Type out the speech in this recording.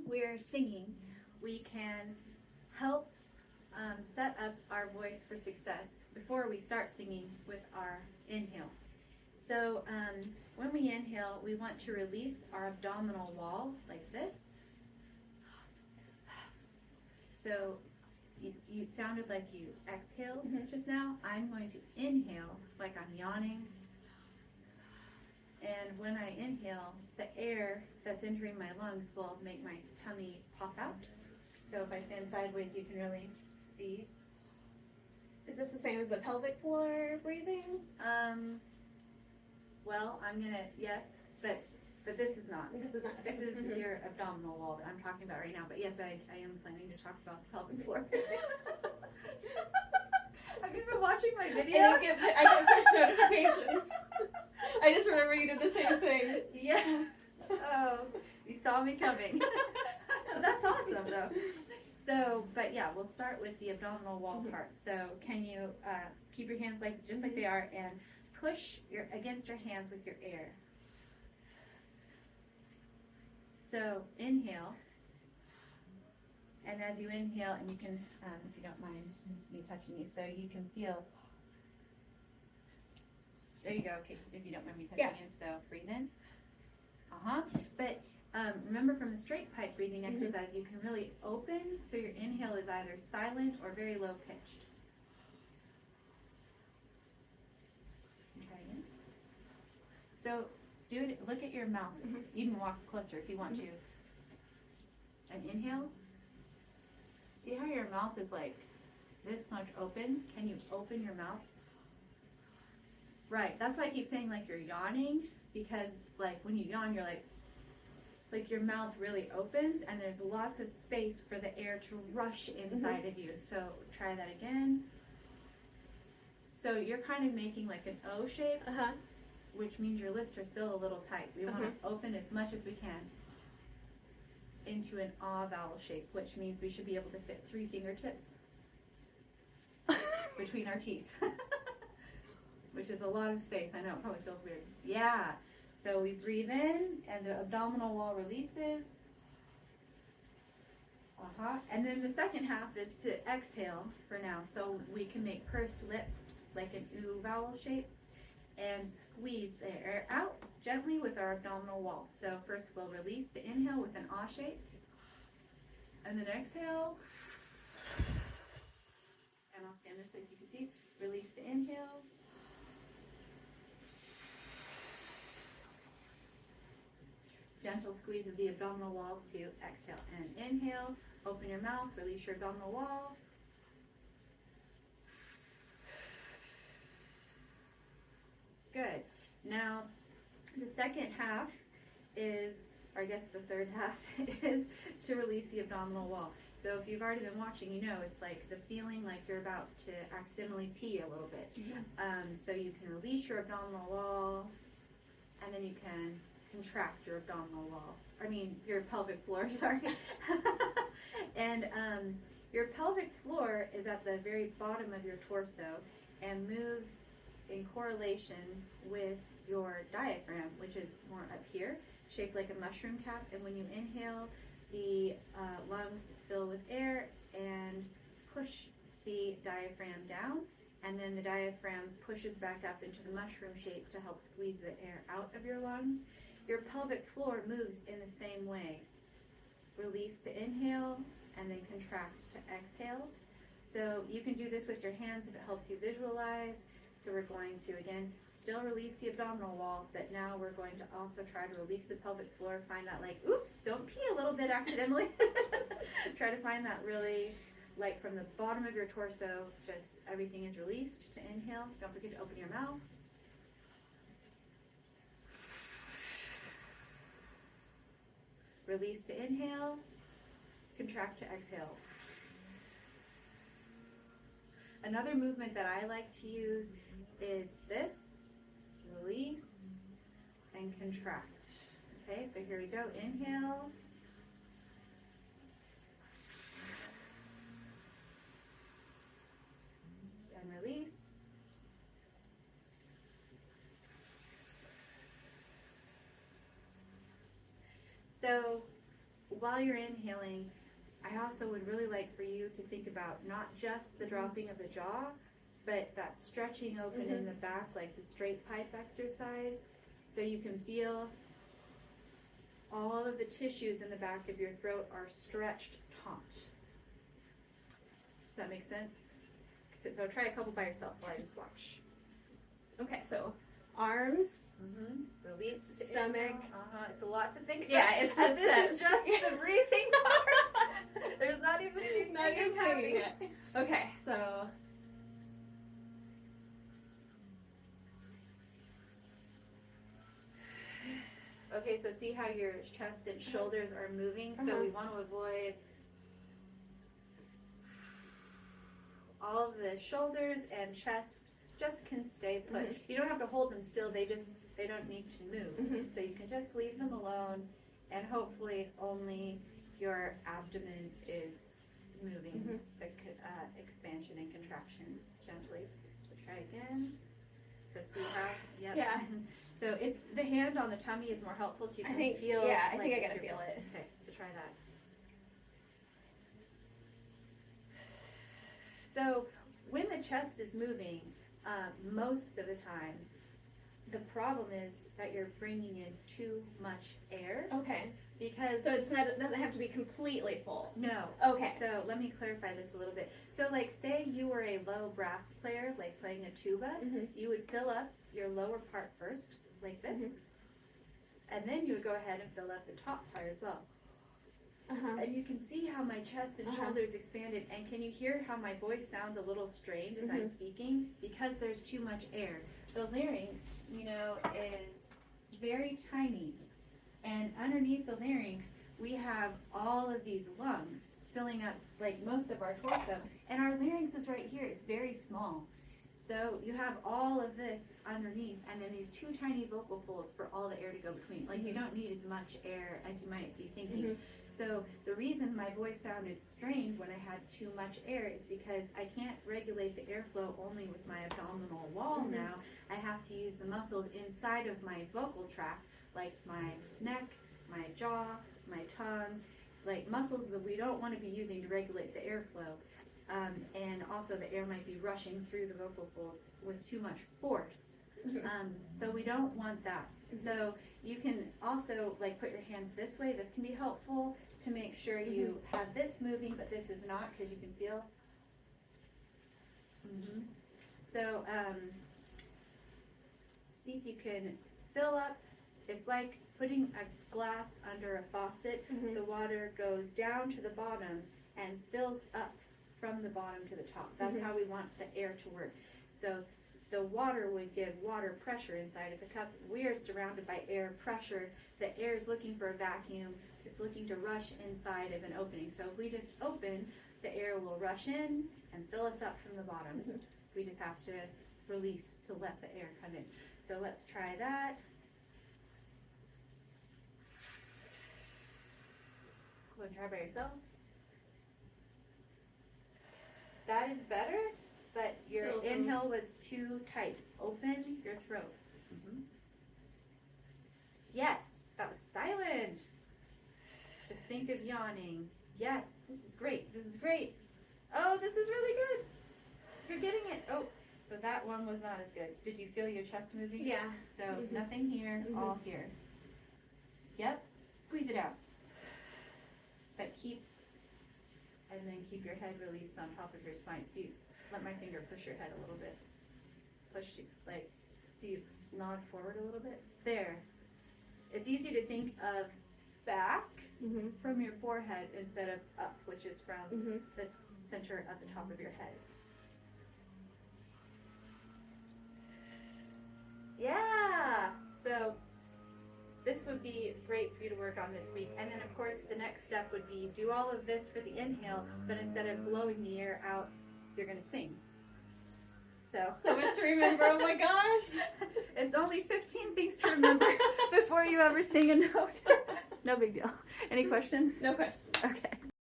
we're singing, we can help set up our voice for success before we start singing with our inhale. So when we inhale, we want to release our abdominal wall like this. So you sounded like you exhaled just now. I'm going to inhale like I'm yawning. And when I inhale, the air that's entering my lungs will make my tummy pop out. So if I stand sideways, you can really see. Is this the same as the pelvic floor breathing? Well, I'm gonna, yes, but this is not. This is not. This is your abdominal wall that I'm talking about right now. But yes, I am planning to talk about the pelvic floor. Have you been watching my videos? I get push notifications. I just remember you did the same thing. Yeah. Oh, you saw me coming. That's awesome, though. So, but yeah, we'll start with the abdominal wall part. So, can you keep your hands just like they are and push against your hands with your air. So, inhale. And as you inhale, and you can, if you don't mind me touching you, so you can feel. There you go. Okay, if you don't mind me touching you. So, breathe in. But remember from the straight pipe breathing exercise, you can really open, so your inhale is either silent or very low pitched. Try again. So do it. Look at your mouth. You can walk closer if you want to. And inhale. See how your mouth is like this much open? Can you open your mouth? Right. That's why I keep saying like you're yawning, because it's like when you yawn, you're like your mouth really opens and there's lots of space for the air to rush inside of you. So try that again. So you're kind of making like an O shape, which means your lips are still a little tight. We want to open as much as we can into an ah vowel shape, which means we should be able to fit 3 fingertips between our teeth, which is a lot of space. I know it probably feels weird. Yeah. So we breathe in, and the abdominal wall releases. And then the second half is to exhale for now. So we can make pursed lips, like an oo vowel shape, and squeeze the air out gently with our abdominal wall. So first we'll release to inhale with an ah shape, and then exhale. And I'll stand this way so you can see. Release to inhale. Gentle squeeze of the abdominal wall to exhale and inhale. Open your mouth, release your abdominal wall. Good. Now, the second half is, or I guess the third half is to release the abdominal wall. So if you've already been watching, you know it's like the feeling like you're about to accidentally pee a little bit. So you can release your abdominal wall, and then you can contract your abdominal wall. I mean, your pelvic floor, sorry. And your pelvic floor is at the very bottom of your torso and moves in correlation with your diaphragm, which is more up here, shaped like a mushroom cap. And when you inhale, the lungs fill with air and push the diaphragm down. And then the diaphragm pushes back up into the mushroom shape to help squeeze the air out of your lungs. Your pelvic floor moves in the same way. Release to inhale and then contract to exhale. So you can do this with your hands if it helps you visualize. So we're going to, again, still release the abdominal wall, but now we're going to also try to release the pelvic floor. Find that like, oops, don't pee a little bit accidentally. Try to find that really, like from the bottom of your torso, just everything is released to inhale. Don't forget to open your mouth. Release to inhale, contract to exhale. Another movement that I like to use is this, release and contract. Okay, so here we go, inhale. And release. So while you're inhaling, I also would really like for you to think about not just the dropping of the jaw, but that stretching open in the back, like the straight pipe exercise, so you can feel all of the tissues in the back of your throat are stretched taut. Does that make sense? So try a couple by yourself while I just watch. Okay, so arms, Release stomach. It's a lot to think about. Yeah, it's the this steps. is just the breathing part. There's not even any Not even singing happening. singing yet. Okay, so Okay, so see how your chest and shoulders are moving? So we want to avoid all of the shoulders and chest just can stay put. You don't have to hold them still, they don't need to move. So you can just leave them alone, and hopefully only your abdomen is moving, the expansion and contraction gently. So try again. So see how, Yeah. So if the hand on the tummy is more helpful, so you can feel. Yeah, I like think I if gotta you're- feel it. Okay, so try that. So when the chest is moving, most of the time, the problem is that you're bringing in too much air, okay. because So it's not, it doesn't have to be completely full. no. Okay. So let me clarify this a little bit. So like say you were a low brass player, like playing a tuba, you would fill up your lower part first, like this, and then you would go ahead and fill up the top part as well. And you can see how my chest and shoulders expanded, and can you hear how my voice sounds a little strained as I'm speaking? Because there's too much air. The larynx, is very tiny, and underneath the larynx we have all of these lungs filling up like most of our torso, and our larynx is right here. It's very small. So you have all of this underneath, and then these two tiny vocal folds for all the air to go between. Like you don't need as much air as you might be thinking. So the reason my voice sounded strained when I had too much air is because I can't regulate the airflow only with my abdominal wall now. I have to use the muscles inside of my vocal tract, like my neck, my jaw, my tongue, like muscles that we don't want to be using to regulate the airflow. And also the air might be rushing through the vocal folds with too much force. So we don't want that. So you can also like put your hands this way. This can be helpful to make sure you have this moving, but this is not, because you can feel. So see if you can fill up. It's like putting a glass under a faucet. The water goes down to the bottom and fills up from the bottom to the top. That's how we want the air to work. So the water would give water pressure inside of the cup. We are surrounded by air pressure. The air is looking for a vacuum. It's looking to rush inside of an opening. So if we just open, the air will rush in and fill us up from the bottom. We just have to release to let the air come in. So let's try that. Go and try by yourself. That is better, but your Still some- inhale was too tight. Open your throat. Yes, that was silent. Just think of yawning. Yes, this is great. This is great. Oh, this is really good. You're getting it. Oh, so that one was not as good. Did you feel your chest moving? Yeah. So nothing here, all here. Yep. Squeeze it out. But keep your head released on top of your spine. So you let my finger push your head a little bit. Push you, like, see you nod forward a little bit. There. It's easy to think of back from your forehead instead of up, which is from the center of the top of your head. Yeah! So this would be great for you to work on this week. And then of course the next step would be do all of this for the inhale, but instead of blowing the air out, you're going to sing. So much to remember. Oh my gosh. It's only 15 things to remember before you ever sing a note. No big deal. Any questions? No questions. Okay.